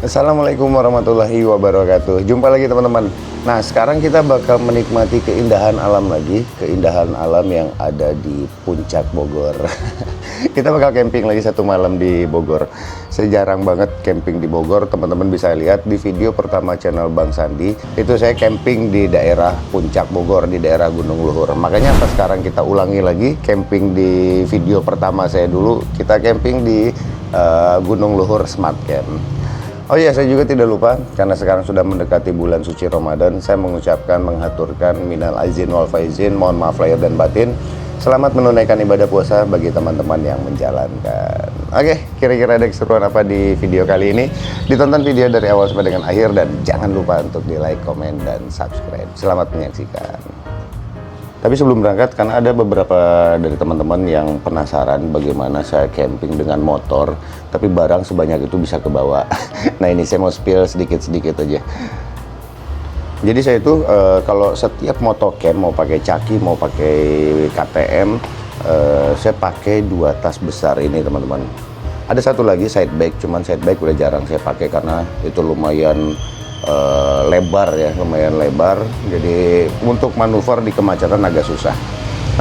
Assalamualaikum warahmatullahi wabarakatuh. Jumpa lagi teman-teman. Nah, sekarang kita bakal menikmati keindahan alam lagi. Keindahan alam yang ada di Puncak Bogor. Kita bakal camping lagi satu malam di Bogor. Saya jarang banget camping di Bogor. Teman-teman bisa lihat di video pertama channel Bang Sandi. Itu saya camping di daerah Puncak Bogor, di daerah Gunung Luhur. Makanya pas sekarang kita ulangi lagi camping di video pertama saya dulu. Kita camping di Gunung Luhur Smart Camp. Oh iya, saya juga tidak lupa, karena sekarang sudah mendekati bulan suci Ramadan, saya mengucapkan, menghaturkan minal aizin wal faizin, mohon maaf lahir dan batin. Selamat menunaikan ibadah puasa bagi teman-teman yang menjalankan. Oke, kira-kira ada keseruan apa di video kali ini? Ditonton video dari awal sampai dengan akhir, dan jangan lupa untuk di like, komen, dan subscribe. Selamat menyaksikan. Tapi sebelum berangkat, karena ada beberapa dari teman-teman yang penasaran bagaimana saya camping dengan motor, tapi barang sebanyak itu bisa kebawa. Nah, ini saya mau spill sedikit-sedikit aja. Jadi saya itu kalau setiap motocamp, mau pakai caki, mau pakai KTM, saya pakai 2 tas besar ini teman-teman. Ada satu lagi side bag, cuman side bag udah jarang saya pakai karena itu lumayan lebar ya, lumayan lebar, jadi untuk manuver di kemacetan agak susah.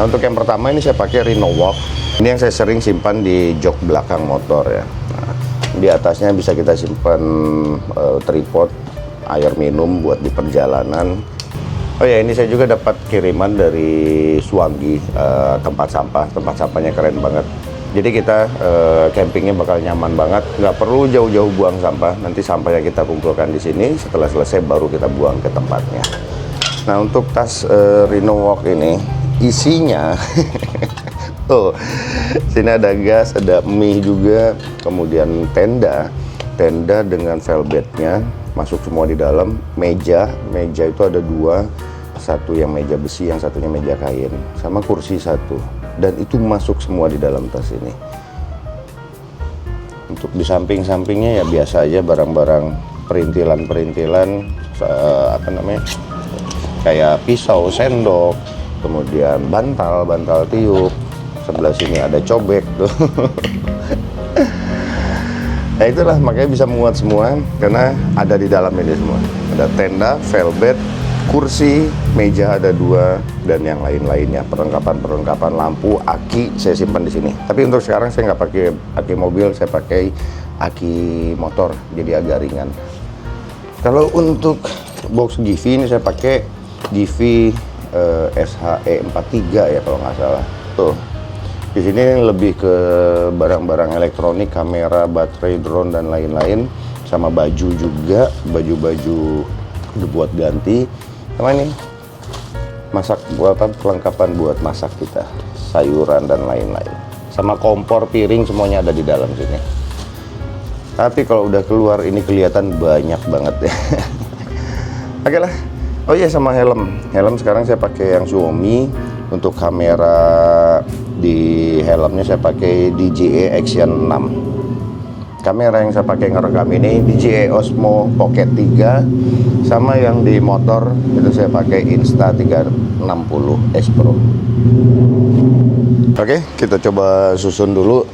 Nah, untuk yang pertama ini saya pakai Rhino-Walk. Ini yang saya sering simpan di jok belakang motor ya. Nah, di atasnya bisa kita simpan tripod, air minum buat di perjalanan. Oh ya, ini saya juga dapat kiriman dari Suwangi, tempat sampah. Tempat sampahnya keren banget. Jadi kita campingnya bakal nyaman banget, nggak perlu jauh-jauh buang sampah. Nanti sampahnya kita kumpulkan di sini, setelah selesai baru kita buang ke tempatnya. Nah, untuk tas Rhino-Walk ini isinya, tuh, sini ada gas, ada mie juga, kemudian tenda dengan velvetnya masuk semua di dalam. Meja itu ada 2, satu yang meja besi, yang satunya meja kain, sama kursi 1. Dan itu masuk semua di dalam tas ini. Untuk di samping-sampingnya ya biasa aja, barang-barang perintilan apa namanya, kayak pisau, sendok, kemudian bantal tiup. Sebelah sini ada cobek tuh. Nah, itulah makanya bisa muat semua karena ada di dalam ini semua. Ada tenda, velvet, kursi, meja ada 2, dan yang lain-lainnya, perlengkapan lampu, aki saya simpan di sini. Tapi untuk sekarang saya nggak pakai aki mobil, saya pakai aki motor, jadi agak ringan. Kalau untuk box GV ini saya pakai GV SHE 43 ya kalau nggak salah. Tuh, di sini lebih ke barang-barang elektronik, kamera, baterai, drone, dan lain-lain, sama baju juga, baju buat ganti. Sama ini masak, buat apa, perlengkapan buat masak kita, sayuran dan lain-lain, sama kompor, piring, semuanya ada di dalam sini. Tapi kalau udah keluar ini kelihatan banyak banget ya. Oke lah. Oh iya, sama helm sekarang saya pakai yang Xiaomi. Untuk kamera di helmnya saya pakai DJI Action 6. Kamera yang saya pakai ngerekam ini DJI Osmo Pocket 3, sama yang di motor itu saya pakai Insta360 S Pro. Oke, kita coba susun dulu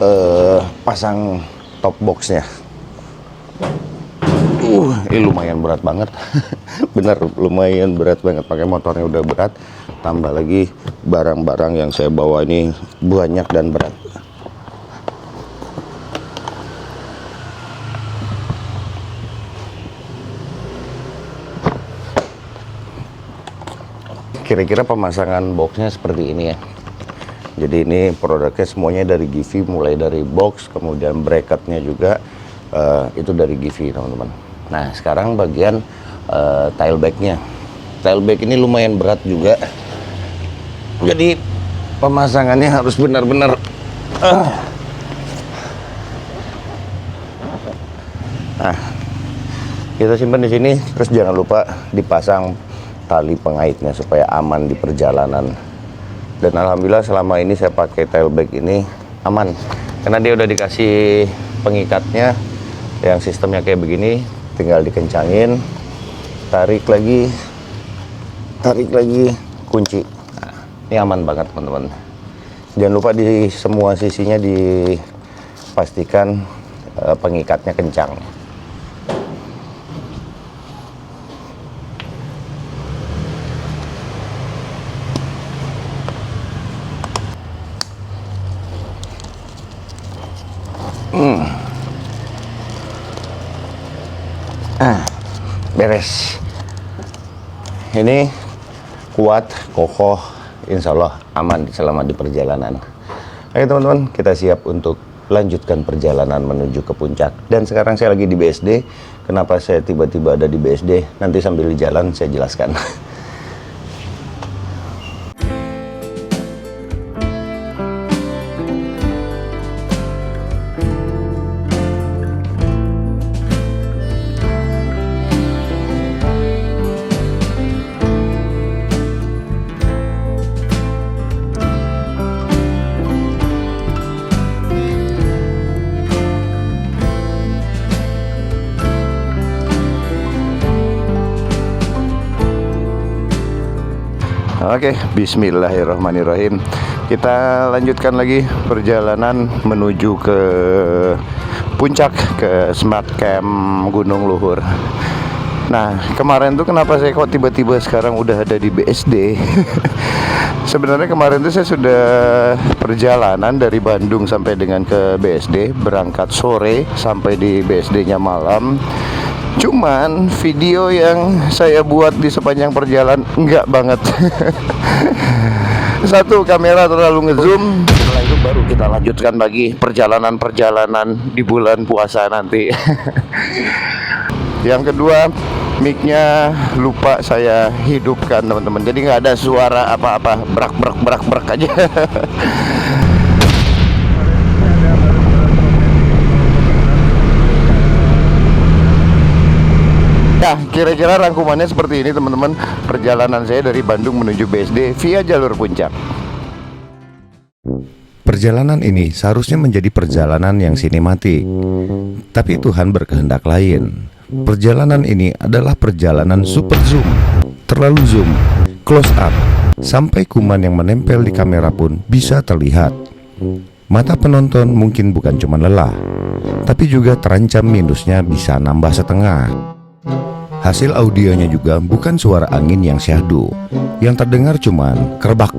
pasang top boxnya. Ini lumayan berat banget. Bener, lumayan berat banget. Pakai motornya udah berat, tambah lagi barang-barang yang saya bawa ini banyak dan berat. Kira-kira pemasangan boxnya seperti ini ya. Jadi ini produknya semuanya dari GV, mulai dari box, kemudian bracketnya juga itu dari GV teman-teman. Nah, sekarang bagian tailbacknya. Tailback ini lumayan berat juga. Jadi pemasangannya harus benar-benar Nah, kita simpan di sini, terus jangan lupa dipasang tali pengaitnya supaya aman di perjalanan. Dan alhamdulillah selama ini saya pakai tailback ini aman, karena dia udah dikasih pengikatnya yang sistemnya kayak begini, tinggal dikencangin, tarik lagi, kunci. Nah, ini aman banget teman-teman. Jangan lupa di semua sisinya dipastikan pengikatnya kencang. Beres. Ini kuat, kokoh, insya Allah aman selama di perjalanan. Oke teman-teman, kita siap untuk lanjutkan perjalanan menuju ke puncak. Dan sekarang saya lagi di BSD. Kenapa saya tiba-tiba ada di BSD? Nanti sambil di jalan saya jelaskan. Oke, bismillahirrahmanirrahim. Kita lanjutkan lagi perjalanan menuju ke puncak, ke Smart Camp Gunung Luhur. Nah, kemarin tuh kenapa saya kok tiba-tiba sekarang udah ada di BSD? Sebenarnya kemarin tuh saya sudah perjalanan dari Bandung sampai dengan ke BSD, berangkat sore sampai di BSD-nya malam. Cuman video yang saya buat di sepanjang perjalanan enggak banget. Satu, kamera terlalu ngezoom. Setelah itu baru kita lanjutkan lagi perjalanan-perjalanan di bulan puasa nanti. Yang kedua, mic-nya lupa saya hidupkan teman-teman. Jadi nggak ada suara apa-apa, brak aja. Nah, kira-kira rangkumannya seperti ini teman-teman. Perjalanan saya dari Bandung menuju BSD via jalur puncak. Perjalanan ini seharusnya menjadi perjalanan yang sinematik, tapi Tuhan berkehendak lain. Perjalanan ini adalah perjalanan super zoom, terlalu zoom, close up, sampai kuman yang menempel di kamera pun bisa terlihat. Mata penonton mungkin bukan cuma lelah, tapi juga terancam minusnya bisa nambah setengah. Hasil audionya juga bukan suara angin yang syahdu. Yang terdengar cuman kerbak.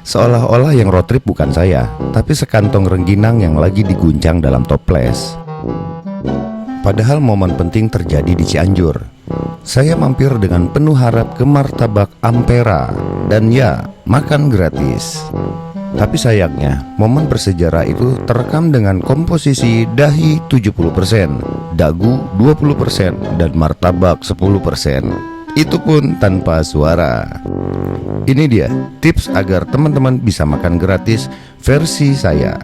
Seolah-olah yang road trip bukan saya, tapi sekantong rengginang yang lagi diguncang dalam toples. Padahal momen penting terjadi di Cianjur. Saya mampir dengan penuh harap ke Martabak Ampera, dan ya, makan gratis. Tapi sayangnya, momen bersejarah itu terekam dengan komposisi dahi 70%, dagu 20%, dan martabak 10%. Itu pun tanpa suara. Ini dia tips agar teman-teman bisa makan gratis versi saya.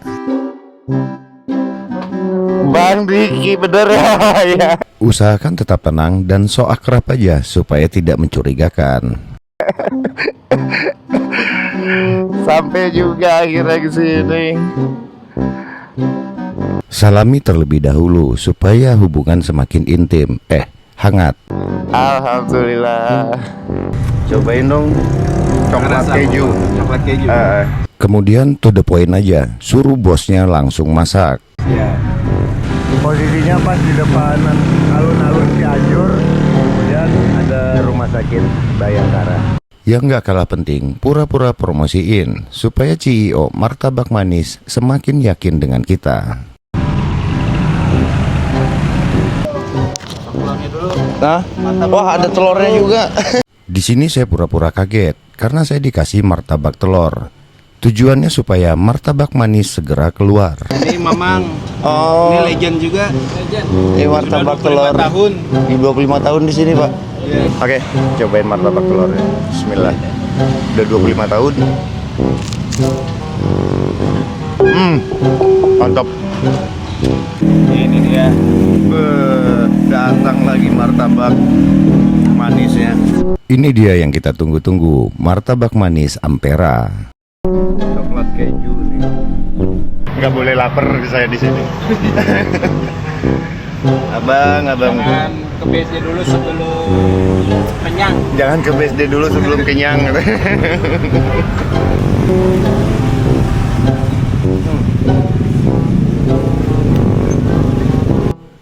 Bang Diki bener ya. Usahakan tetap tenang dan so akrab aja supaya tidak mencurigakan. Sampai juga akhirnya ke sini. Salami terlebih dahulu supaya hubungan semakin intim, hangat. Alhamdulillah. Cobain dong coklat keju. Coklat keju. Kemudian to the point aja, suruh bosnya langsung masak. Ya. Posisinya pas di depan alun-alun Cianjur, kemudian ada rumah sakit Bayangkara. Yang nggak kalah penting, pura-pura promosiin supaya CEO Martabak Manis semakin yakin dengan kita. Nah, wah ada telurnya juga. Di sini saya pura-pura kaget karena saya dikasih martabak telur. Tujuannya supaya martabak manis segera keluar. Ini Mamang. Oh. Ini legend juga. Legend. Ini martabak telur. Tahun. Ini 25 tahun di sini, Pak. Yeah. Oke, cobain martabak telurnya. Bismillah. Udah 25 tahun. Mantap. Ini dia. Datang lagi martabak manisnya. Ini dia yang kita tunggu-tunggu, martabak manis Ampera. Coklat keju nih. Nggak boleh lapar saya di sini. Abang. Jangan ke BSD dulu sebelum kenyang. Jangan ke BSD dulu sebelum kenyang.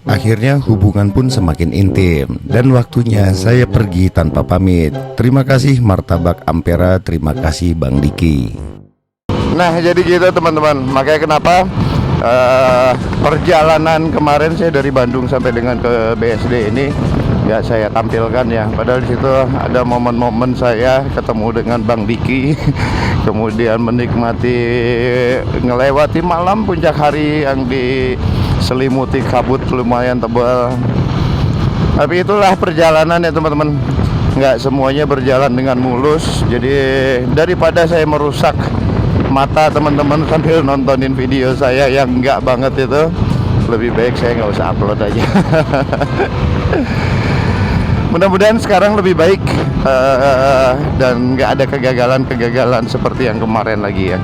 Akhirnya hubungan pun semakin intim dan waktunya saya pergi tanpa pamit. Terima kasih Martabak Ampera, terima kasih Bang Diki. Nah jadi gitu teman-teman, makanya kenapa Perjalanan kemarin saya dari Bandung sampai dengan ke BSD ini nggak saya tampilkan ya. Padahal di situ ada momen-momen saya ketemu dengan Bang Diki, kemudian menikmati ngelewati malam puncak hari yang diselimuti kabut lumayan tebal. Tapi itulah perjalanan ya teman-teman. Nggak semuanya berjalan dengan mulus. Jadi daripada saya merusak mata teman-teman sambil nontonin video saya yang nggak banget itu, lebih baik saya nggak usah upload aja. Mudah-mudahan sekarang lebih baik dan nggak ada kegagalan-kegagalan seperti yang kemarin lagi ya.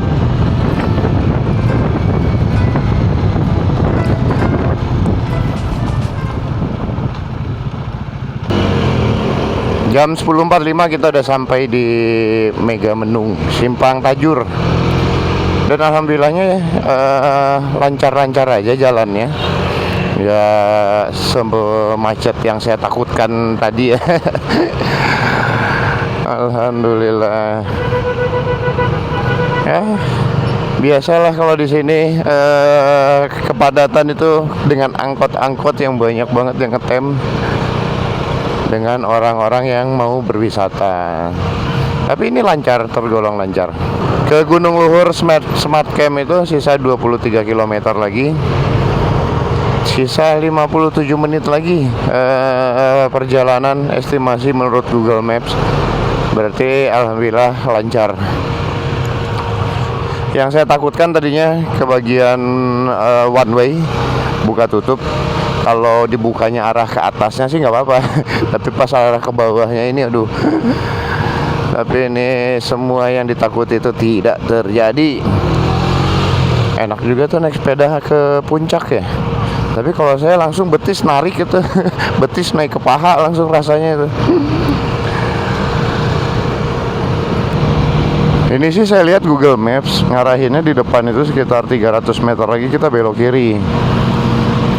Jam 10.45 kita udah sampai di Mega Menung Simpang Tajur. Dan alhamdulillahnya lancar-lancar aja jalannya. Ya semacet yang saya takutkan tadi ya. Alhamdulillah. Ya, biasalah kalau di sini kepadatan itu dengan angkot-angkot yang banyak banget yang ngetem dengan orang-orang yang mau berwisata. Tapi ini lancar, tergolong lancar. Ke Gunung Luhur Smart Camp itu sisa 23 km lagi. Sisa 57 menit lagi perjalanan estimasi menurut Google Maps. Berarti alhamdulillah lancar. Yang saya takutkan tadinya ke bagian one way buka tutup. Kalau dibukanya arah ke atasnya sih nggak apa-apa. Tapi pas arah ke bawahnya ini aduh. Tapi ini semua yang ditakuti itu tidak terjadi. Enak juga tuh naik sepeda ke puncak ya. Tapi kalau saya langsung betis narik itu. Betis naik ke paha langsung rasanya itu. Ini sih saya lihat Google Maps ngarahinnya di depan itu sekitar 300 meter lagi kita belok kiri.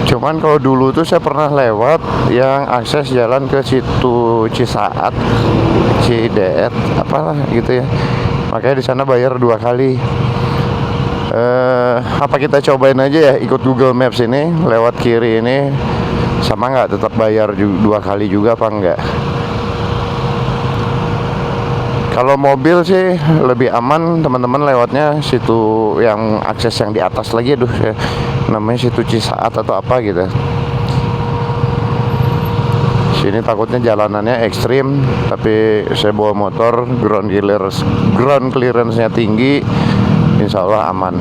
Cuman kalau dulu tuh saya pernah lewat yang akses jalan ke situ Cisaat, Cideet, apalah gitu ya. Makanya di sana bayar 2 kali. Apa kita cobain aja ya ikut Google Maps ini lewat kiri ini, sama nggak tetap bayar 2 kali juga apa enggak? Kalau mobil sih lebih aman teman-teman lewatnya situ yang akses yang di atas lagi, aduh ya, namanya situ Cisaat atau apa gitu. Sini takutnya jalanannya ekstrim, tapi saya bawa motor, ground clearance-nya tinggi, insya Allah aman.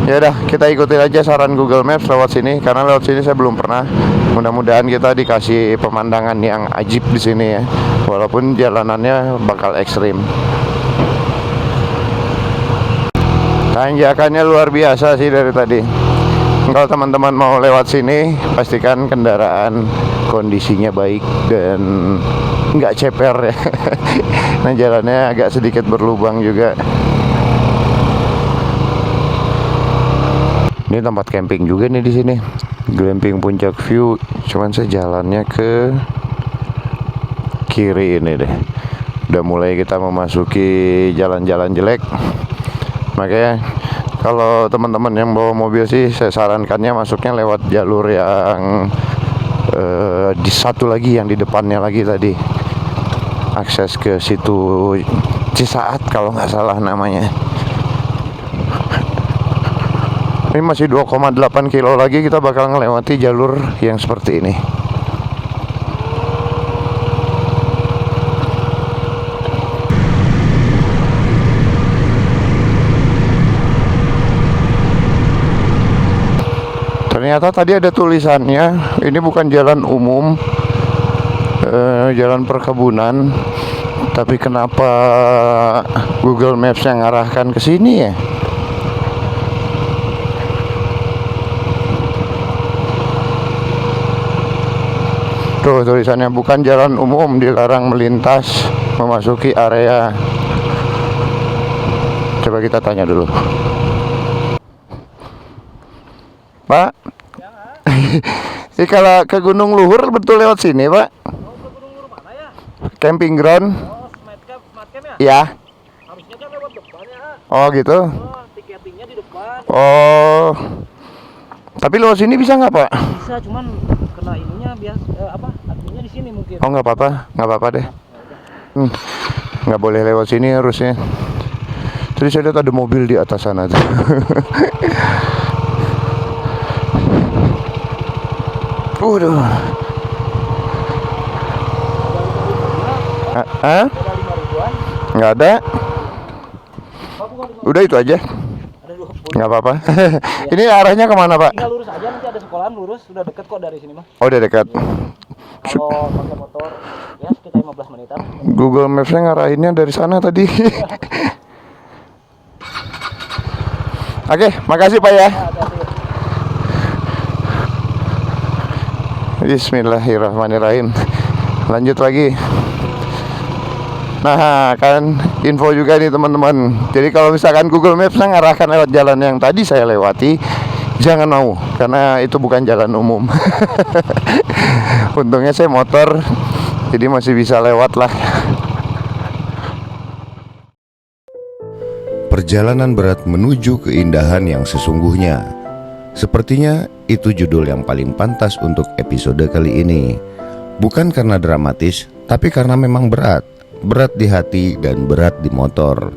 Ya udah, kita ikutin aja saran Google Maps lewat sini, karena lewat sini saya belum pernah. Mudah-mudahan kita dikasih pemandangan yang ajib di sini ya, walaupun jalanannya bakal ekstrim. Tanjakannya luar biasa sih dari tadi. Kalau teman-teman mau lewat sini, pastikan kendaraan kondisinya baik dan nggak ceper ya. Nah jalannya agak sedikit berlubang juga. Ini tempat camping juga nih di sini. Glamping Puncak View. Cuman saya jalannya ke kiri ini deh. Udah mulai kita memasuki jalan-jalan jelek. Makanya kalau teman-teman yang bawa mobil sih saya sarankannya masuknya lewat jalur yang di satu lagi yang di depannya lagi tadi. Akses ke situ Cisaat kalau nggak salah namanya. Ini masih 2,8 kilo lagi kita bakal ngelewati jalur yang seperti ini. Ternyata tadi ada tulisannya, ini bukan jalan umum, jalan perkebunan. Tapi kenapa Google Maps yang ngarahkan ke sini ya? Tuh tulisannya bukan jalan umum, dilarang melintas memasuki area. Coba kita tanya dulu. Pak, ya, kalau ke Gunung Luhur betul lewat sini Pak? Oh, ke Gunung Luhur mana ya? Camping ground? Oh, Smart Camp ya? Ya. Harusnya kan lewat depan ya. Oh gitu? Oh, tiketingnya di depan. Oh, Tapi lewat sini bisa nggak Pak? Bisa, cuman kena ininya biasa adminnya di sini mungkin. Oh nggak apa-apa deh. Nggak boleh lewat sini harusnya. Tadi saya lihat ada mobil di atas sana tuh. Waduh. Hah? Ada 5 ribuan. Nggak ada. Oh, bukan 5. Udah itu aja. Ada 20. Nggak apa-apa. Ini arahnya kemana Pak? Tinggal lurus aja, nanti ada sekolahan lurus, sudah deket kok dari sini mah. Oh udah dekat. Kalau pakai motor ya sekitar 15 menitan. Google Maps-nya ngarahinnya dari sana tadi. Oke, makasih Pak ya. Bismillahirrahmanirrahim. Lanjut lagi. Nah, kan info juga nih teman-teman. Jadi kalau misalkan Google Maps ngarahkan lewat jalan yang tadi saya lewati, jangan mau, karena itu bukan jalan umum. Untungnya saya motor, jadi masih bisa lewat lah. Perjalanan berat menuju keindahan yang sesungguhnya. Sepertinya itu judul yang paling pantas untuk episode kali ini. Bukan karena dramatis, tapi karena memang berat. Berat di hati dan berat di motor.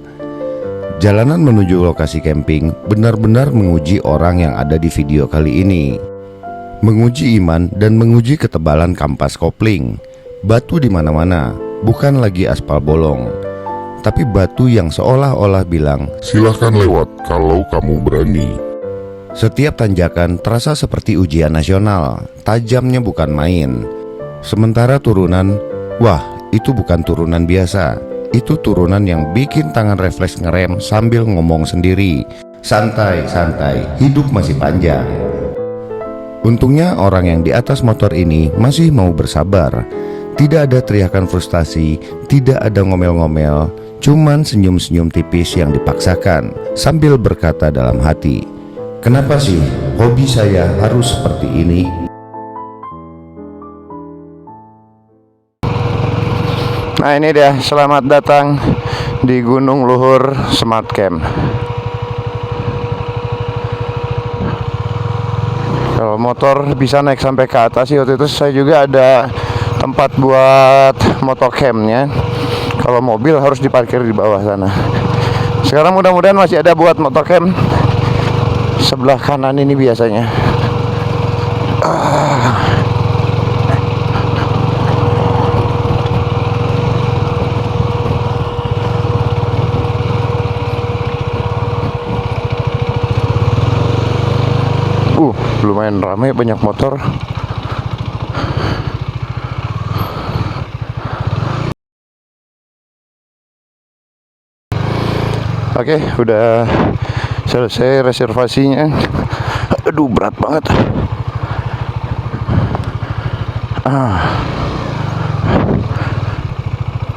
Jalanan menuju lokasi camping benar-benar menguji orang yang ada di video kali ini. Menguji iman dan menguji ketebalan kampas kopling. Batu di mana-mana, bukan lagi aspal bolong, tapi batu yang seolah-olah bilang, "Silahkan lewat kalau kamu berani." setiap tanjakan terasa seperti ujian nasional, tajamnya bukan main. Sementara turunan, wah itu bukan turunan biasa. Itu turunan yang bikin tangan refleks ngerem sambil ngomong sendiri, "Santai, santai, hidup masih panjang." Untungnya orang yang di atas motor ini masih mau bersabar. Tidak ada teriakan frustasi, tidak ada ngomel-ngomel, cuman senyum-senyum tipis yang dipaksakan sambil berkata dalam hati, "Kenapa sih hobi saya harus seperti ini?" Nah ini dia, selamat datang di Gunung Luhur Smart Camp. Kalau motor bisa naik sampai ke atas sih, waktu itu saya juga ada tempat buat motocampnya. Kalau mobil harus diparkir di bawah sana. Sekarang mudah-mudahan masih ada buat motocamp sebelah kanan ini biasanya. Lumayan ramai, banyak motor. Oke, udah selesai reservasinya. Aduh, berat banget.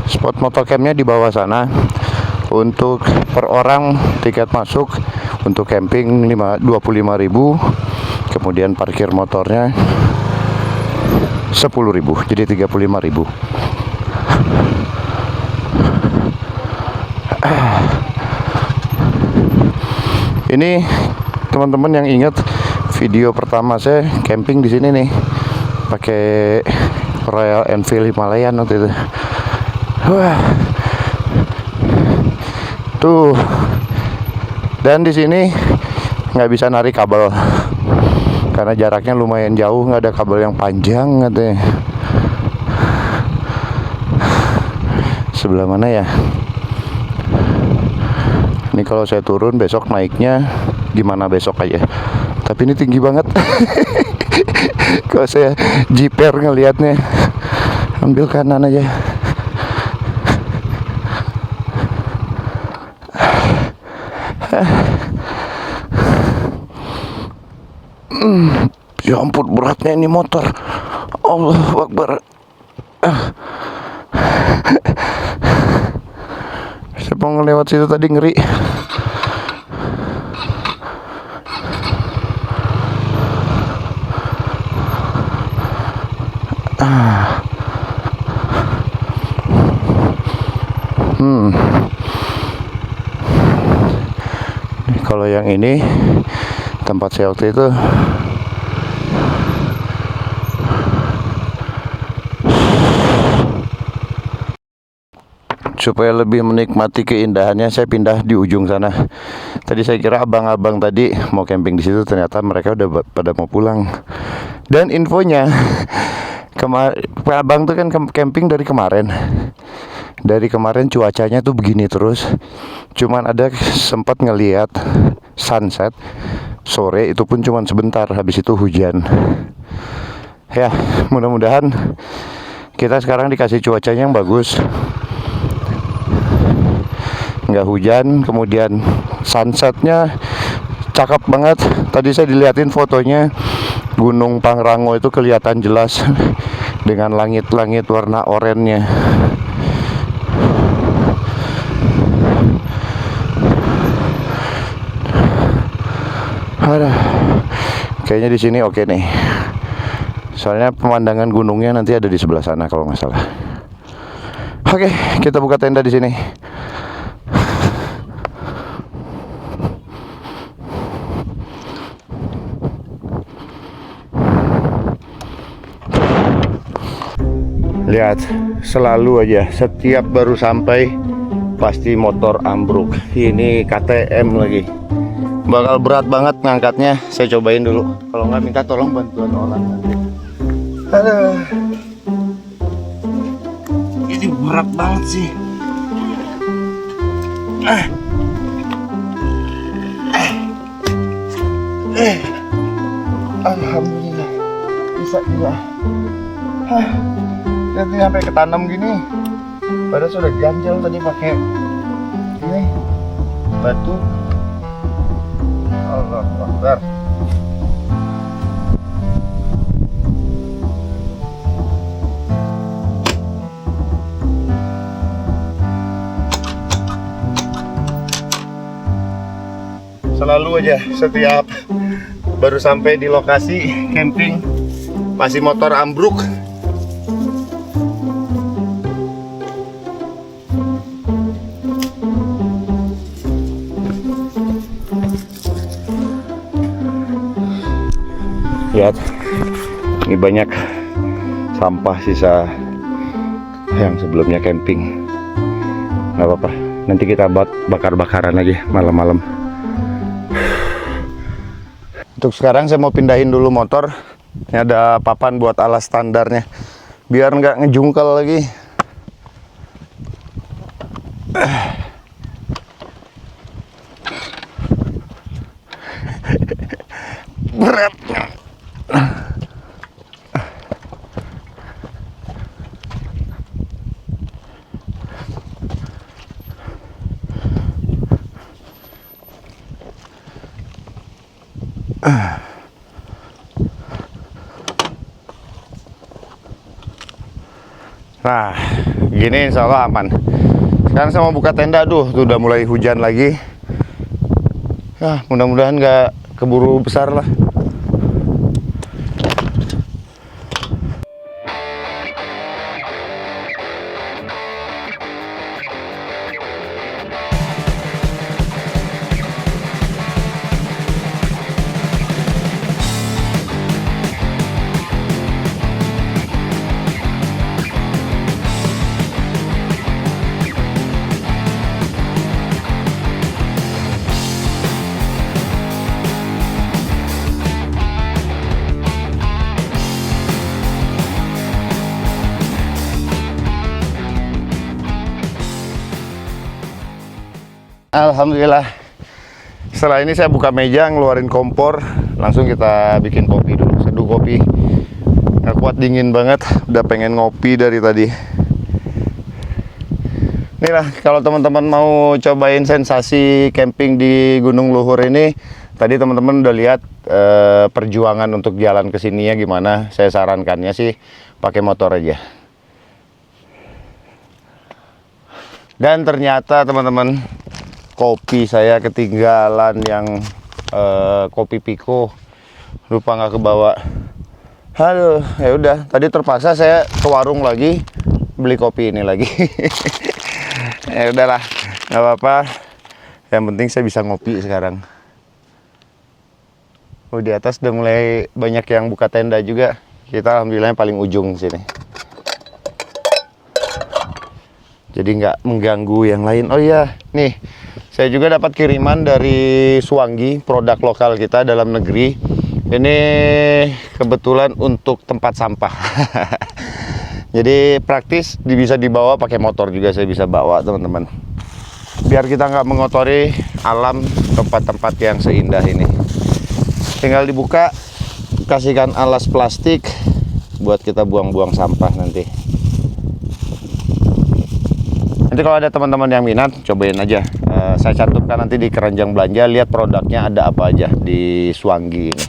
Spot motocampnya di bawah sana. Untuk per orang tiket masuk untuk camping 25.000. Kemudian parkir motornya 10.000, jadi 35.000. Ini teman-teman yang ingat video pertama saya camping di sini nih, pakai Royal Enfield Himalayan waktu itu. Wah, tuh. Dan di sini nggak bisa narik kabel karena jaraknya lumayan jauh, nggak ada kabel yang panjang katanya. Sebelah mana ya? Ini kalau saya turun besok naiknya gimana besok aja. Tapi ini tinggi banget. Kalau saya jiper ngelihatnya, ambil kanan aja. Ya ampun, beratnya ini motor. Allahu Akbar. Saya mau ngelewat situ tadi ngeri. Kalau yang ini tempat saya waktu itu Supaya lebih menikmati keindahannya, saya pindah di ujung sana. Tadi saya kira abang-abang tadi mau camping di situ, ternyata mereka udah pada mau pulang. Dan infonya, abang tuh kan camping dari kemarin. Dari kemarin cuacanya tuh begini terus. Cuman ada sempat ngeliat sunset sore, itu pun cuman sebentar, habis itu hujan. Ya, mudah-mudahan kita sekarang dikasih cuacanya yang bagus, nggak hujan, kemudian sunsetnya cakep banget. Tadi saya dilihatin fotonya, Gunung Pangrango itu kelihatan jelas dengan langit-langit warna oranye. Aduh, kayaknya di sini oke nih. Soalnya pemandangan gunungnya nanti ada di sebelah sana kalau nggak salah. Oke, kita buka tenda di sini. Lihat, selalu aja setiap baru sampai pasti motor ambruk. Ini KTM lagi. Bakal berat banget ngangkatnya. Saya cobain dulu. Kalau nggak minta tolong bantuan orang nanti. Aduh. Ini berat banget sih. Alhamdulillah bisa juga. Lihat nih sampai ketanam gini. Padahal sudah ganjel tadi pakai ini batu. Allahu Akbar. Selalu aja setiap baru sampai di lokasi camping pasti motor ambruk. Lihat, ini banyak sampah sisa yang sebelumnya camping. Nggak apa-apa, nanti kita bakar-bakaran lagi malam-malam. Untuk sekarang saya mau pindahin dulu motor. Ini ada papan buat alas standarnya, biar nggak ngejungkel lagi. Berat. Nah, gini insya Allah aman. Sekarang saya mau buka tenda. Tuh udah mulai hujan lagi. Ya, mudah-mudahan nggak keburu besar lah. Alhamdulillah. Setelah ini saya buka meja, ngeluarin kompor, langsung kita bikin kopi dulu. Seduh kopi. Nggak kuat, dingin banget. Udah pengen ngopi dari tadi. Inilah, kalau teman-teman mau cobain sensasi camping di Gunung Luhur ini, tadi teman-teman udah lihat perjuangan untuk jalan ke sininya gimana. Saya sarankannya sih pakai motor aja. Dan ternyata teman-teman, kopi saya ketinggalan yang kopi Piko, lupa nggak kebawa. Aduh, ya udah. Tadi terpaksa saya ke warung lagi beli kopi ini lagi. Ya udahlah, nggak apa-apa. Yang penting saya bisa ngopi sekarang. Oh, di atas udah mulai banyak yang buka tenda juga. Kita alhamdulillah yang paling ujung sini. jadi nggak mengganggu yang lain. Oh iya, nih saya juga dapat kiriman dari Suwangi, produk lokal kita dalam negeri. Ini kebetulan untuk tempat sampah. Jadi praktis, bisa dibawa pakai motor juga, saya bisa bawa teman-teman. Biar kita nggak mengotori alam tempat-tempat yang seindah ini. Tinggal dibuka, kasihkan alas plastik buat kita buang-buang sampah nanti. Nanti kalau ada teman-teman yang minat, cobain aja. Saya cantumkan nanti di keranjang belanja, lihat produknya ada apa aja di Suwangi ini.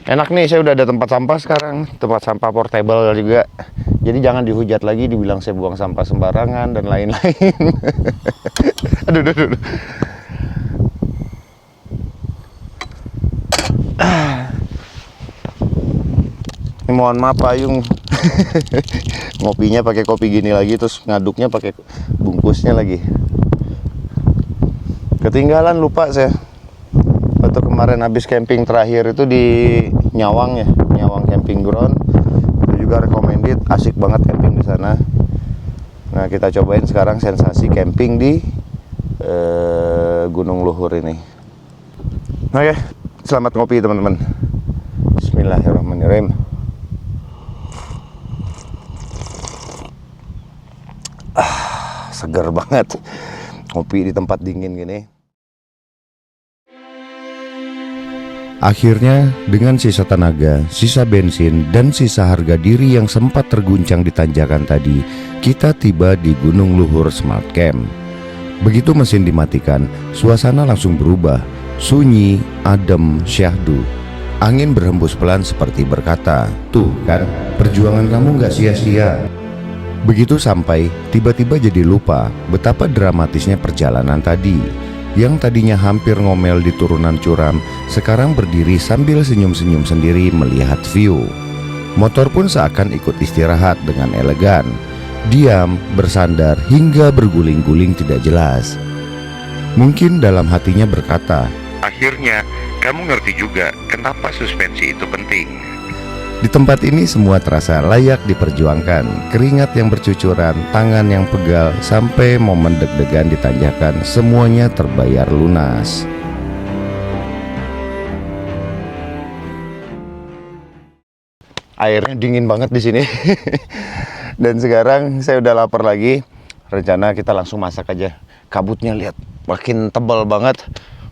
Enak nih, saya udah ada tempat sampah sekarang, tempat sampah portable juga. Jadi jangan dihujat lagi, dibilang saya buang sampah sembarangan dan lain-lain. Aduh, aduh, aduh. Ini mohon maaf Pak Ayung. Ngopinya pakai kopi gini lagi, terus ngaduknya pakai bungkusnya lagi. Ketinggalan, lupa saya. Waktu kemarin habis camping terakhir itu di Nyawang ya, Nyawang Camping Ground. Itu juga recommended, asik banget camping di sana. Nah, kita cobain sekarang sensasi camping di Gunung Luhur ini. Oke, selamat ngopi teman-teman. Bismillahirrahmanirrahim. Segar banget ngopi di tempat dingin gini. Akhirnya, dengan sisa tenaga, sisa bensin, dan sisa harga diri yang sempat terguncang di tanjakan tadi, kita tiba di Gunung Luhur Smart Camp. Begitu mesin dimatikan, suasana langsung berubah. Sunyi, adem, syahdu. Angin berhembus pelan seperti berkata, "Tuh kan, perjuangan kamu gak sia-sia." Begitu sampai, tiba-tiba jadi lupa betapa dramatisnya perjalanan tadi. Yang tadinya hampir ngomel di turunan curam, sekarang berdiri sambil senyum-senyum sendiri melihat view. Motor pun seakan ikut istirahat dengan elegan. Diam, bersandar, hingga berguling-guling tidak jelas. Mungkin dalam hatinya berkata, "Akhirnya, kamu ngerti juga kenapa suspensi itu penting." Di tempat ini semua terasa layak diperjuangkan. Keringat yang bercucuran, tangan yang pegal, sampai momen deg-degan ditanjakan, semuanya terbayar lunas. Airnya dingin banget di sini. Dan sekarang saya udah lapar lagi. Rencana kita langsung masak aja. Kabutnya lihat, makin tebal banget,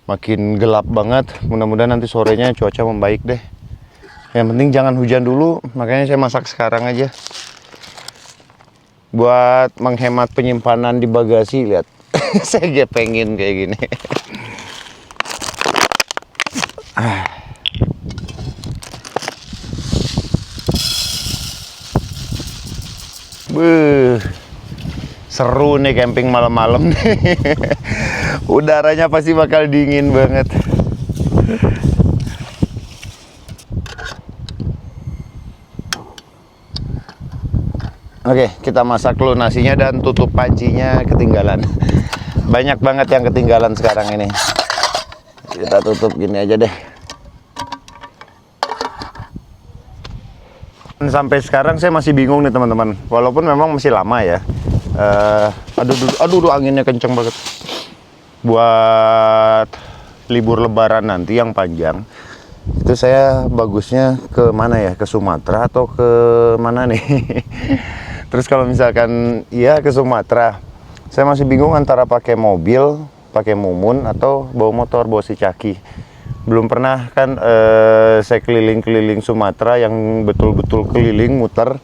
makin gelap banget. Mudah-mudahan nanti sorenya cuaca membaik deh. Yang penting jangan hujan dulu, makanya saya masak sekarang aja. Buat menghemat penyimpanan di bagasi, lihat. Saya gepengin kayak gini. Seru nih camping malam-malam nih. Udaranya pasti bakal dingin banget. Oke, kita masak dulu nasinya dan tutup pancinya, ketinggalan. Banyak banget yang ketinggalan sekarang ini. Kita tutup gini aja deh. Sampai sekarang saya masih bingung nih teman-teman. Walaupun memang masih lama ya. Aduh, anginnya kenceng banget. Buat libur lebaran nanti yang panjang, itu saya bagusnya ke mana ya? Ke Sumatera atau ke mana nih? Terus kalau misalkan iya ke Sumatera, saya masih bingung antara pakai mobil, pakai mumun, atau bawa motor, bawa si caki. Belum pernah kan saya keliling-keliling Sumatera yang betul-betul keliling muter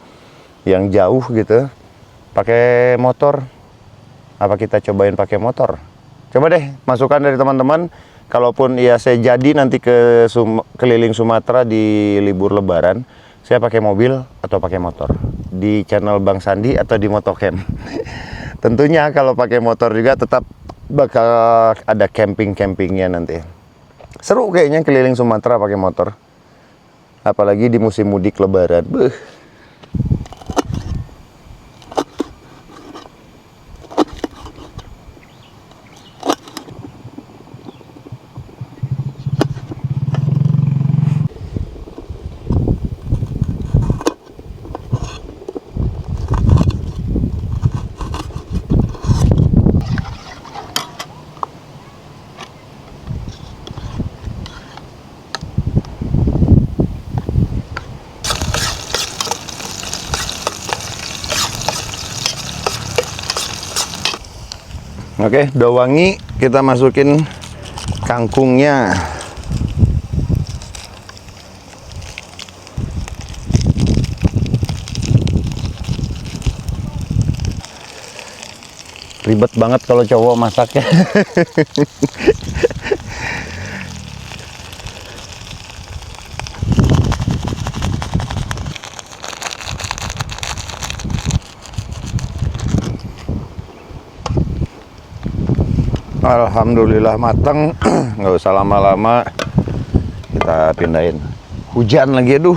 yang jauh gitu pakai motor. Apa kita cobain pakai motor? Coba deh masukan dari teman-teman. Kalaupun ya saya jadi nanti keliling Sumatera di libur lebaran, saya pakai mobil atau pakai motor, di channel Bang Sandi atau di Motocamp. Tentunya kalau pakai motor juga tetap bakal ada camping-campingnya nanti. Seru kayaknya keliling Sumatera pakai motor. Apalagi di musim mudik lebaran. Oke, udah wangi, kita masukin kangkungnya. Ribet banget kalau cowok masaknya. Alhamdulillah matang. Nggak usah lama-lama, kita pindahin. Hujan lagi, aduh.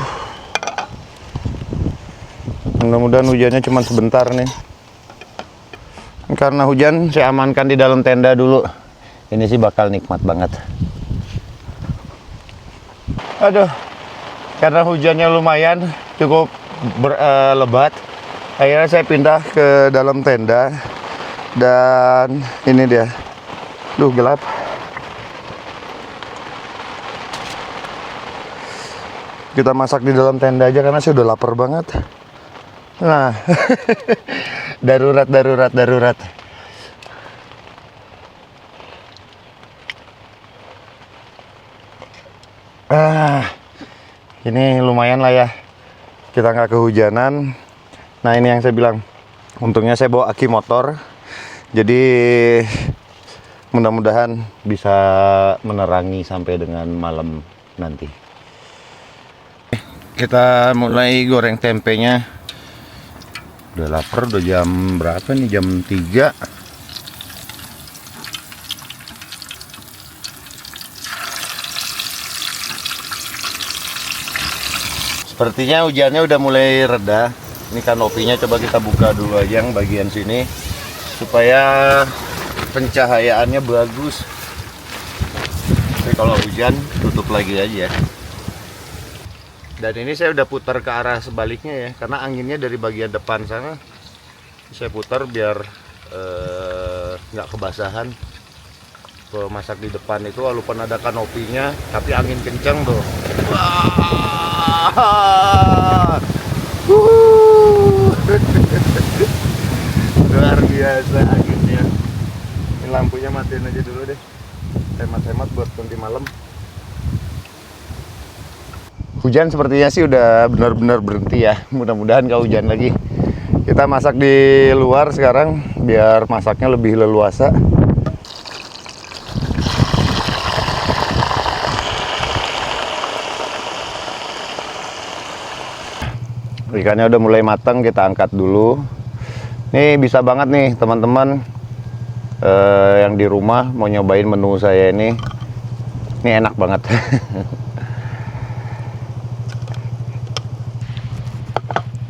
Mudah-mudahan hujannya cuma sebentar nih. Karena hujan, saya amankan di dalam tenda dulu. Ini sih bakal nikmat banget. Aduh, karena hujannya lumayan cukup lebat, akhirnya saya pindah ke dalam tenda. Dan ini dia. Duh, gelap. Kita masak di dalam tenda aja karena saya udah lapar banget. Nah, darurat. Ini lumayan lah ya. Kita nggak kehujanan. Nah, ini yang saya bilang. Untungnya saya bawa aki motor. Jadi mudah-mudahan bisa menerangi sampai dengan malam nanti. Kita mulai goreng tempenya. Udah lapar, udah jam berapa nih? Jam 3. Sepertinya hujannya udah mulai reda. Ini kanopinya coba kita buka dulu aja yang bagian sini supaya pencahayaannya bagus. Tapi kalau hujan tutup lagi aja. Dan ini saya udah putar ke arah sebaliknya ya, karena anginnya dari bagian depan sana. Saya putar biar nggak kebasahan. Kalau masak di depan itu walaupun ada kanopinya, tapi angin kencang tuh. Wah! Luar biasa anginnya. Ini lampunya matiin aja dulu deh. Hemat-hemat buat nanti malam. Hujan sepertinya sih udah benar-benar berhenti ya. Mudah-mudahan gak hujan lagi. Kita masak di luar sekarang biar masaknya lebih leluasa. Ikannya udah mulai matang, kita angkat dulu. Ini bisa banget nih teman-teman yang di rumah mau nyobain menu saya ini. Ini enak banget.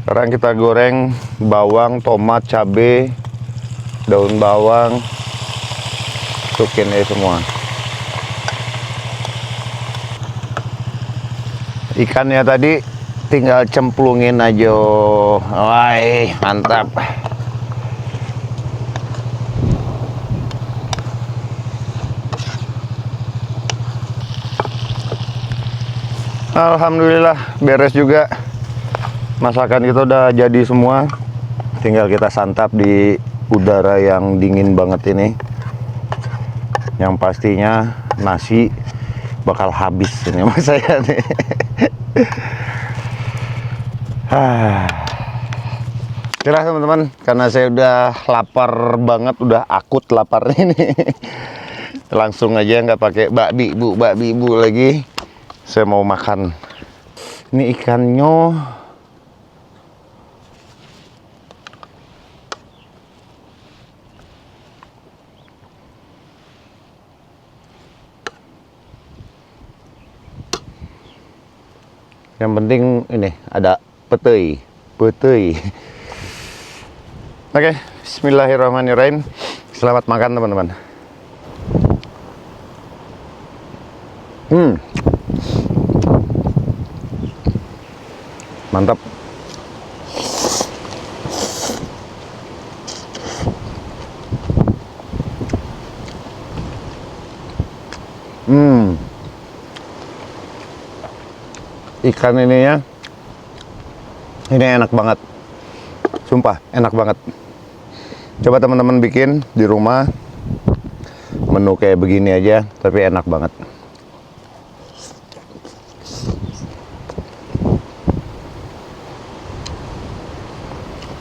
Sekarang kita goreng bawang, tomat, cabai, daun bawang, masukin aja semua. Ikannya tadi tinggal cemplungin aja. Wah, mantap. Alhamdulillah beres juga. Masakan kita udah jadi semua. Tinggal kita santap di udara yang dingin banget ini. Yang pastinya nasi bakal habis ini sama saya nih. Itulah teman-teman, karena saya udah lapar banget, udah akut lapar ini. Langsung aja nggak pakai bakbi bu lagi. Saya mau makan. Ini ikannya yang penting ini ada petei. Oke, bismillahirrahmanirrahim. Selamat makan teman-teman. Mantap. Ikan ini ya, ini enak banget, sumpah enak banget. Coba teman-teman bikin di rumah, menu kayak begini aja, tapi enak banget.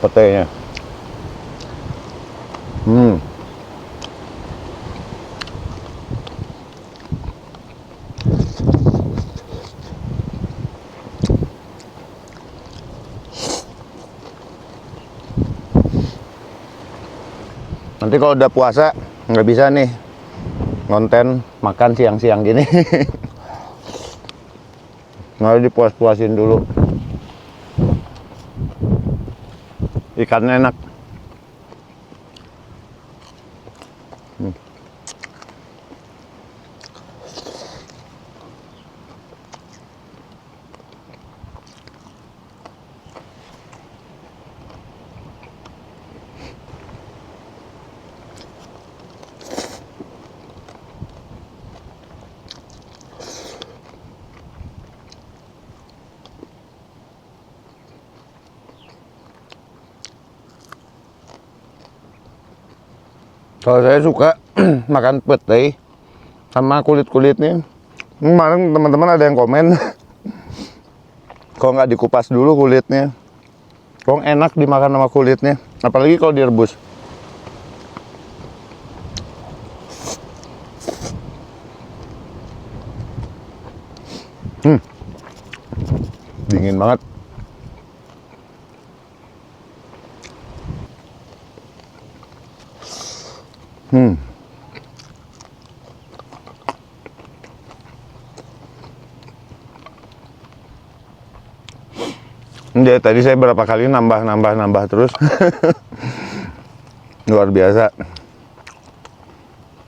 Petenya. Nanti kalau udah puasa nggak bisa nih konten makan siang-siang gini. Nggak dipuas-puasin dulu. Ikannya enak. Kalau saya suka makan pete sama kulit-kulitnya. Kemarin teman-teman ada yang komen, kok nggak dikupas dulu kulitnya? Kok enak dimakan sama kulitnya, apalagi kalau direbus. Dingin banget. Tadi saya berapa kali nambah terus. Luar biasa.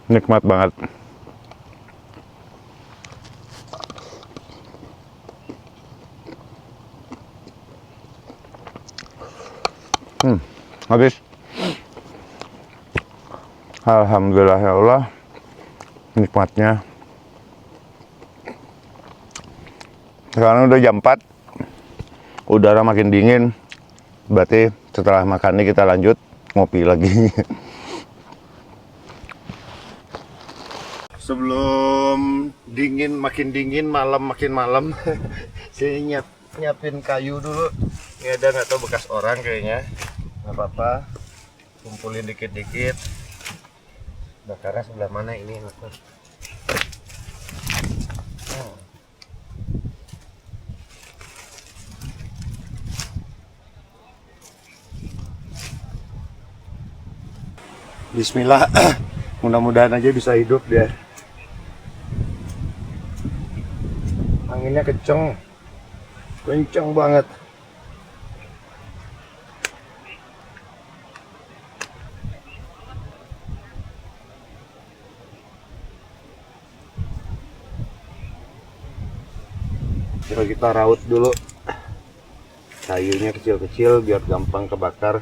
Nikmat banget. Habis. Alhamdulillah ya Allah, nikmatnya. Sekarang udah jam 4, udara makin dingin, berarti setelah makan ini kita lanjut ngopi lagi. Sebelum dingin makin dingin, malam makin malam, saya nyiapin kayu dulu. Ini ada nggak tahu bekas orang kayaknya, nggak apa-apa, kumpulin dikit-dikit. Bakarnya sebelah mana ini? Bismillah. Mudah-mudahan aja bisa hidup dia. Anginnya kenceng banget. Coba kita raut dulu kayunya kecil-kecil biar gampang kebakar.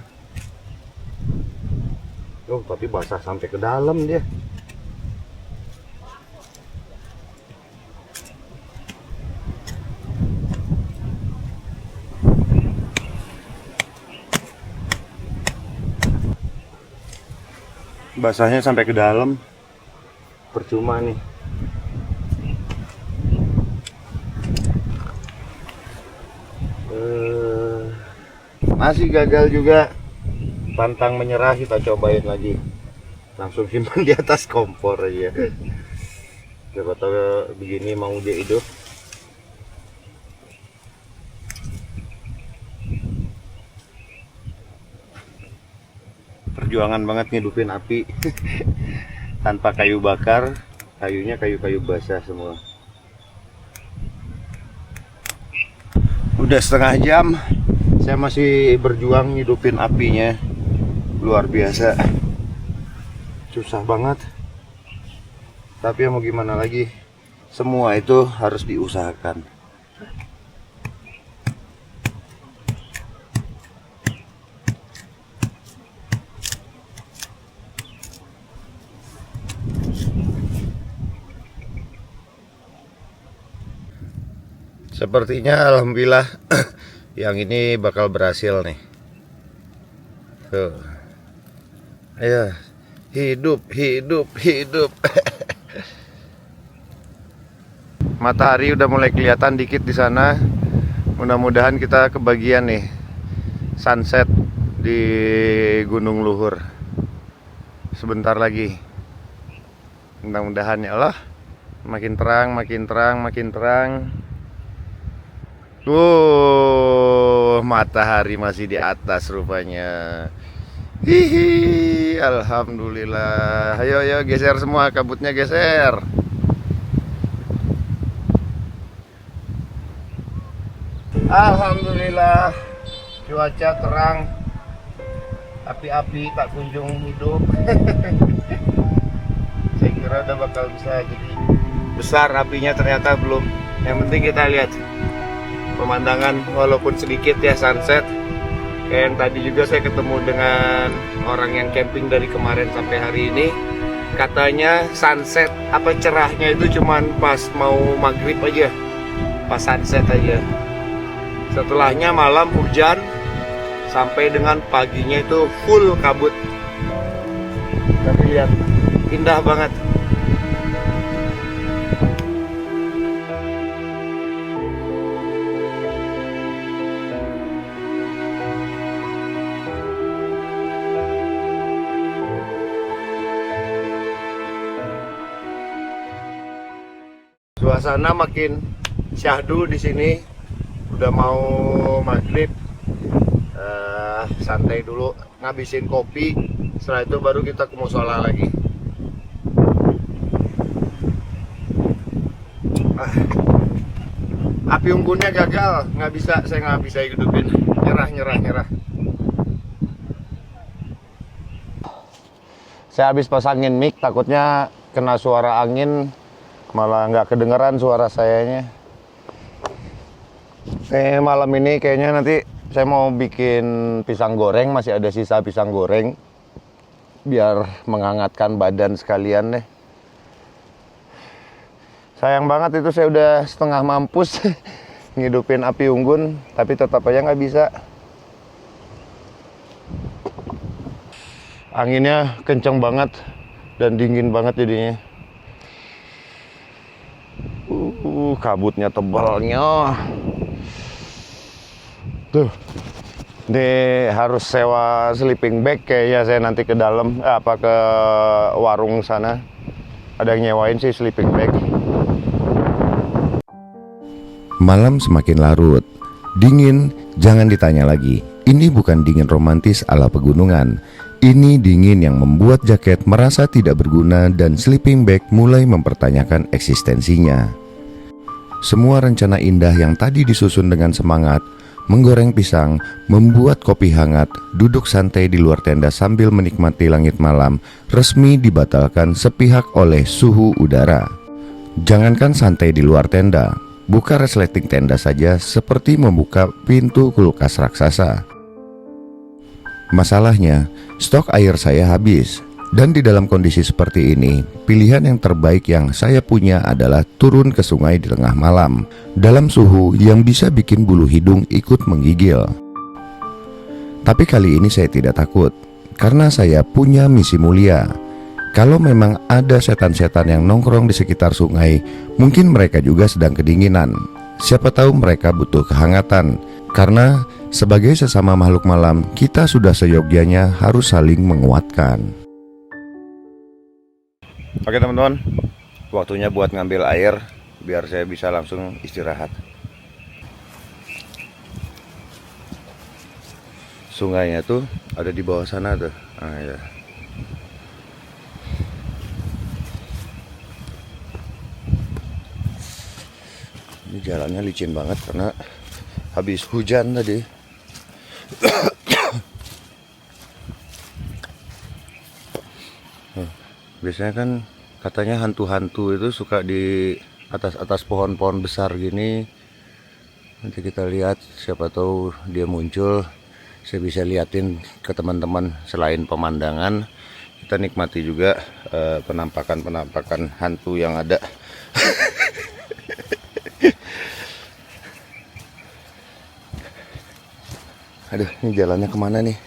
Tapi basah sampai ke dalam dia. Basahnya sampai ke dalam, percuma nih. Masih gagal juga, pantang menyerah, kita cobain lagi. Langsung simpan di atas kompor aja. Siapa tahu begini mau dia hidup. Perjuangan banget ngidupin api tanpa kayu bakar, kayunya kayu-kayu basah semua. Udah setengah jam saya masih berjuang ngidupin apinya. Luar biasa, susah banget, tapi mau gimana lagi, semua itu harus diusahakan. Sepertinya alhamdulillah yang ini bakal berhasil nih. Tuh. Ayo, Hidup, hidup, hidup. Matahari udah mulai kelihatan dikit di sana. Mudah-mudahan kita kebagian nih sunset di Gunung Luhur. Sebentar lagi. Mudah-mudahan ya Allah. Makin terang, makin terang, makin terang. Matahari masih di atas rupanya. Hihi, alhamdulillah. Ayo, ayo geser semua, kabutnya geser. Alhamdulillah, cuaca terang. Api-api tak kunjung hidup. Saya kira udah bakal bisa jadi besar apinya, ternyata belum. Yang penting kita lihat pemandangan walaupun sedikit ya, sunset. Kayak yang tadi juga saya ketemu dengan orang yang camping dari kemarin sampai hari ini. Katanya sunset apa cerahnya itu cuman pas mau maghrib aja, pas sunset aja. Setelahnya malam hujan sampai dengan paginya itu full kabut. Tapi lihat, indah banget. Suasana makin syahdu di sini. Udah mau maghrib. Santai dulu, ngabisin kopi. Setelah itu baru kita ke musola lagi. Api unggunnya gagal, saya nggak bisa hidupin. Nyerah. Saya habis pasangin mic, takutnya kena suara angin, malah nggak kedengeran suara sayanya. Malam ini kayaknya nanti saya mau bikin pisang goreng, masih ada sisa pisang goreng, biar menghangatkan badan sekalian deh. Sayang banget itu saya udah setengah mampus ngidupin api unggun, tapi tetap aja nggak bisa. Anginnya kenceng banget dan dingin banget jadinya. Kabutnya tebalnya. Tuh, ini harus sewa sleeping bag kayaknya saya nanti ke dalam, ke warung sana. Ada yang nyewain sih sleeping bag. Malam semakin larut, dingin, jangan ditanya lagi. Ini bukan dingin romantis ala pegunungan. Ini dingin yang membuat jaket merasa tidak berguna dan sleeping bag mulai mempertanyakan eksistensinya. Semua rencana indah yang tadi disusun dengan semangat, menggoreng pisang, membuat kopi hangat, duduk santai di luar tenda sambil menikmati langit malam, resmi dibatalkan sepihak oleh suhu udara. Jangankan santai di luar tenda, buka resleting tenda saja seperti membuka pintu kulkas raksasa. Masalahnya, stok air saya habis. Dan di dalam kondisi seperti ini, pilihan yang terbaik yang saya punya adalah turun ke sungai di tengah malam, dalam suhu yang bisa bikin bulu hidung ikut menggigil. Tapi kali ini saya tidak takut, karena saya punya misi mulia. Kalau memang ada setan-setan yang nongkrong di sekitar sungai, mungkin mereka juga sedang kedinginan. Siapa tahu mereka butuh kehangatan, karena sebagai sesama makhluk malam, kita sudah seyogyanya harus saling menguatkan. Oke teman-teman, waktunya buat ngambil air biar saya bisa langsung istirahat. Sungainya tuh ada di bawah sana tuh. Ya. Ini jalannya licin banget karena habis hujan tadi. Biasanya kan katanya hantu-hantu itu suka di atas pohon-pohon besar gini. Nanti kita lihat, siapa tahu dia muncul. Saya bisa liatin ke teman-teman. Selain pemandangan, kita nikmati juga penampakan-penampakan hantu yang ada. Aduh, ini jalannya kemana nih?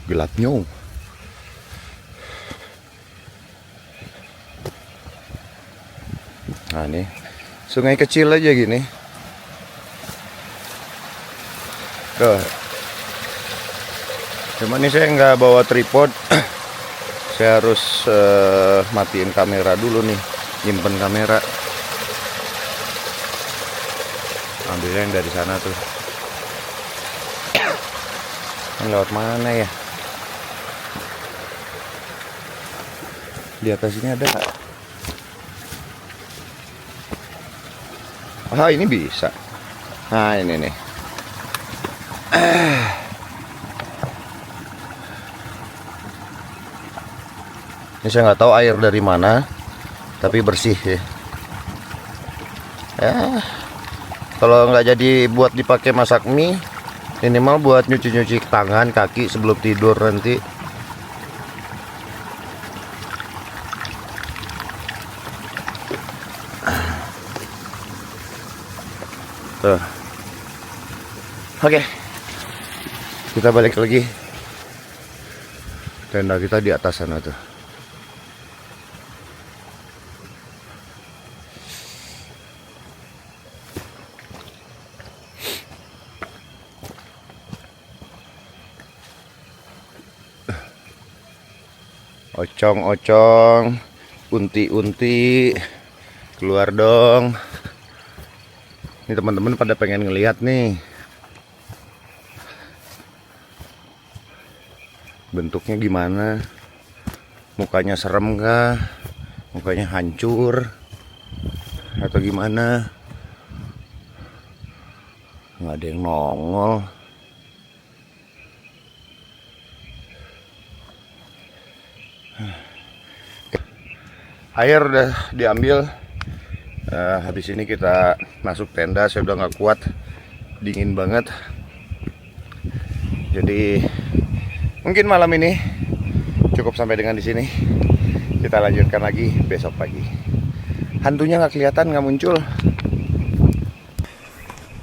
Gelapnya. Nah nih, sungai kecil aja gini. Tuh. Cuman ini saya nggak bawa tripod. Saya harus matiin kamera dulu nih, nyimpen kamera. Ambilnya yang dari sana tuh. Ini lewat mana ya? Di atas ini ada nggak? Ah, ini bisa. Nah, ini nih. Ini saya nggak tahu air dari mana, tapi bersih ya. Ya, kalau nggak jadi buat dipakai masak mie, minimal buat nyuci-nyuci tangan, kaki sebelum tidur nanti. Tuh. Oke, kita balik lagi. Tenda kita di atas sana tuh. Ocong-ocong, unti-unti, keluar dong. Ini teman-teman pada pengen ngelihat nih. Bentuknya gimana? Mukanya serem kah? Mukanya hancur? Atau gimana? Nggak ada yang nongol. Air udah diambil. Habis ini kita masuk tenda. Saya udah nggak kuat, dingin banget. Jadi mungkin malam ini cukup sampai dengan di sini. Kita lanjutkan lagi besok pagi. Hantunya nggak kelihatan, nggak muncul.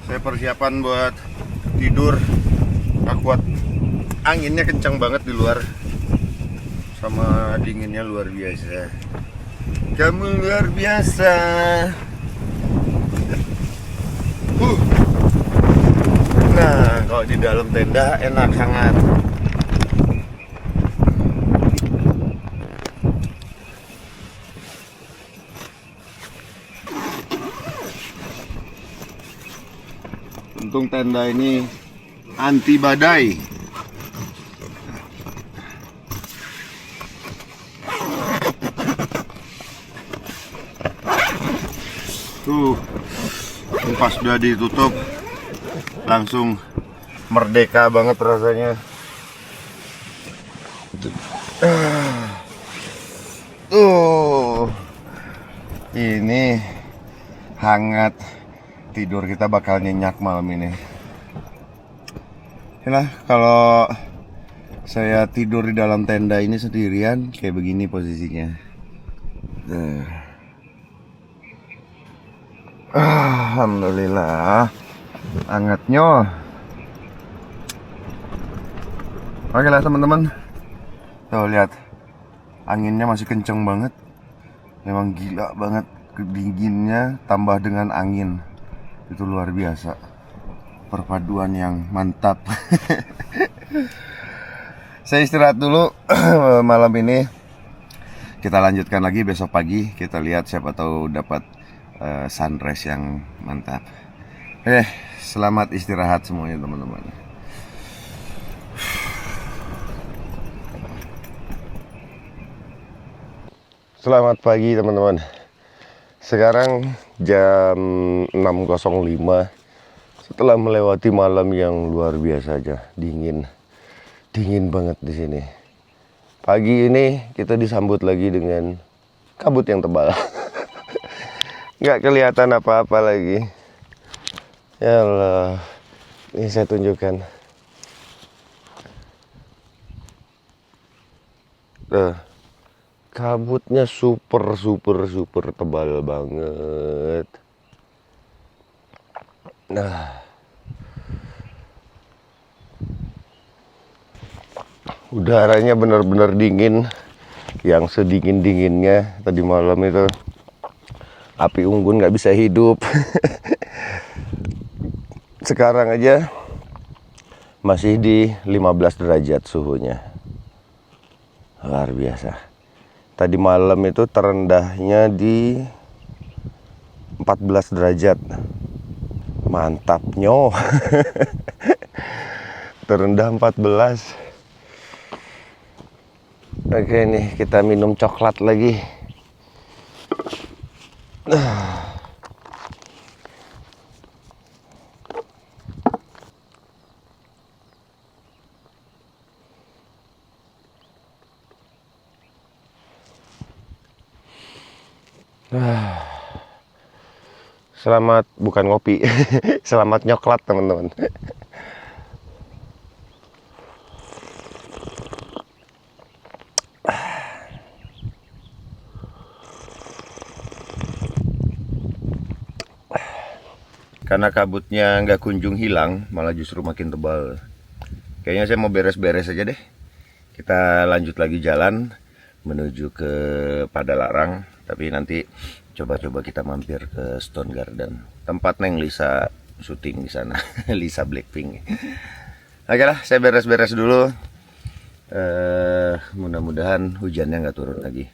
Saya persiapan buat tidur. Nggak kuat. Anginnya kencang banget di luar. Sama dinginnya luar biasa. Kamu luar biasa. Nah, kalau di dalam tenda enak, hangat. Untung tenda ini anti badai. Tuh, pas sudah ditutup, langsung merdeka banget rasanya. Tuh, ini hangat. Tidur kita bakal nyenyak malam ini. Inilah kalau saya tidur di dalam tenda ini sendirian, kayak begini posisinya. Alhamdulillah, hangatnya. Oke lah teman-teman, tuh lihat, anginnya masih kenceng banget. Memang gila banget, dinginnya tambah dengan angin. Itu luar biasa, perpaduan yang mantap. Saya istirahat dulu malam ini. Kita lanjutkan lagi besok pagi. Kita lihat, siapa tahu dapat sunrise yang mantap. Selamat istirahat semuanya teman-teman. Selamat pagi teman-teman. Sekarang jam 6.05. Setelah melewati malam yang luar biasa aja, dingin banget di sini. Pagi ini kita disambut lagi dengan kabut yang tebal. Nggak kelihatan apa-apa lagi. Ya Allah, ini saya tunjukkan. Kabutnya super tebal banget. Nah, Udaranya benar-benar dingin, yang sedingin-dinginnya. Tadi malam itu api unggun nggak bisa hidup. Sekarang aja masih di 15 derajat suhunya. Luar biasa. Tadi malam itu terendahnya di 14 derajat. Mantapnya. Terendah 14. Oke nih, kita minum coklat lagi. Selamat bukan ngopi. Selamat nyoklat teman-teman. Karena kabutnya nggak kunjung hilang, malah justru makin tebal. Kayaknya saya mau beres-beres aja deh. Kita lanjut lagi jalan menuju ke Padalarang. Tapi nanti coba-coba kita mampir ke Stone Garden, tempat Neng Lisa syuting di sana. Lisa Blackpink. Oke lah, saya beres-beres dulu. Mudah-mudahan hujannya nggak turun lagi.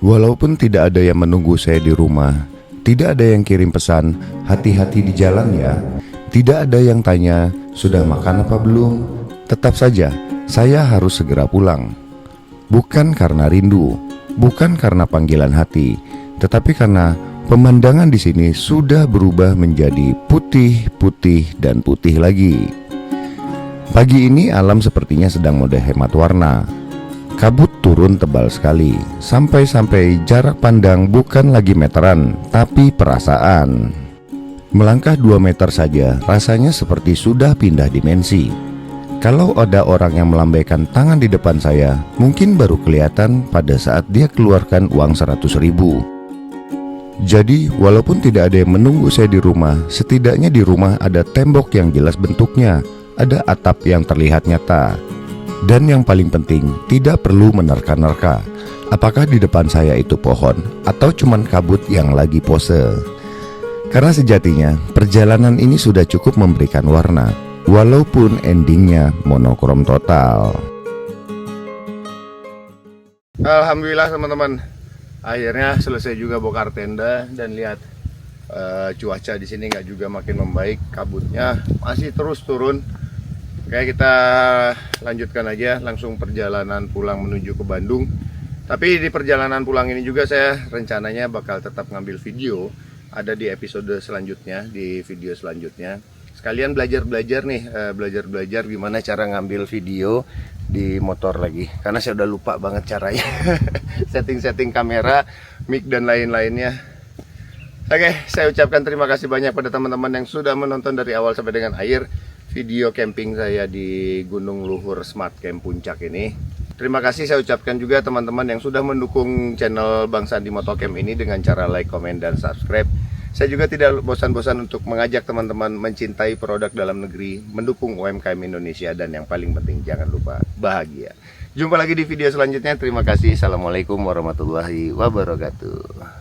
Walaupun tidak ada yang menunggu saya di rumah, tidak ada yang kirim pesan, hati-hati di jalan ya. Tidak ada yang tanya, sudah makan apa belum? Tetap saja, saya harus segera pulang. Bukan karena rindu, bukan karena panggilan hati, tetapi karena pemandangan di sini sudah berubah menjadi putih, putih, dan putih lagi. Pagi ini alam sepertinya sedang mode hemat warna. Kabut turun tebal sekali, sampai-sampai jarak pandang bukan lagi meteran, tapi perasaan. Melangkah 2 meter saja, rasanya seperti sudah pindah dimensi. Kalau ada orang yang melambaikan tangan di depan saya, mungkin baru kelihatan pada saat dia keluarkan uang 100.000. Jadi, walaupun tidak ada yang menunggu saya di rumah, setidaknya di rumah ada tembok yang jelas bentuknya, ada atap yang terlihat nyata. Dan yang paling penting, tidak perlu menerka-nerka apakah di depan saya itu pohon atau cuman kabut yang lagi pose. Karena sejatinya perjalanan ini sudah cukup memberikan warna, walaupun endingnya monokrom total. Alhamdulillah teman-teman, akhirnya selesai juga bongkar tenda. Dan lihat cuaca di sini nggak juga makin membaik, kabutnya masih terus turun. Kayak kita lanjutkan aja langsung perjalanan pulang menuju ke Bandung. Tapi di perjalanan pulang ini juga saya rencananya bakal tetap ngambil video. Ada di episode selanjutnya, di video selanjutnya. Sekalian belajar-belajar nih, belajar-belajar gimana cara ngambil video di motor lagi. Karena saya udah lupa banget caranya. Setting-setting kamera, mic dan lain-lainnya. Oke, saya ucapkan terima kasih banyak pada teman-teman yang sudah menonton dari awal sampai dengan akhir video camping saya di Gunung Luhur Smart Camp Puncak ini. Terima kasih saya ucapkan juga teman-teman yang sudah mendukung channel Bang Sandi Motocamp ini dengan cara like, komen, dan subscribe. Saya juga tidak bosan-bosan untuk mengajak teman-teman mencintai produk dalam negeri, mendukung UMKM Indonesia, dan yang paling penting jangan lupa bahagia. Jumpa lagi di video selanjutnya. Terima kasih. Assalamualaikum warahmatullahi wabarakatuh.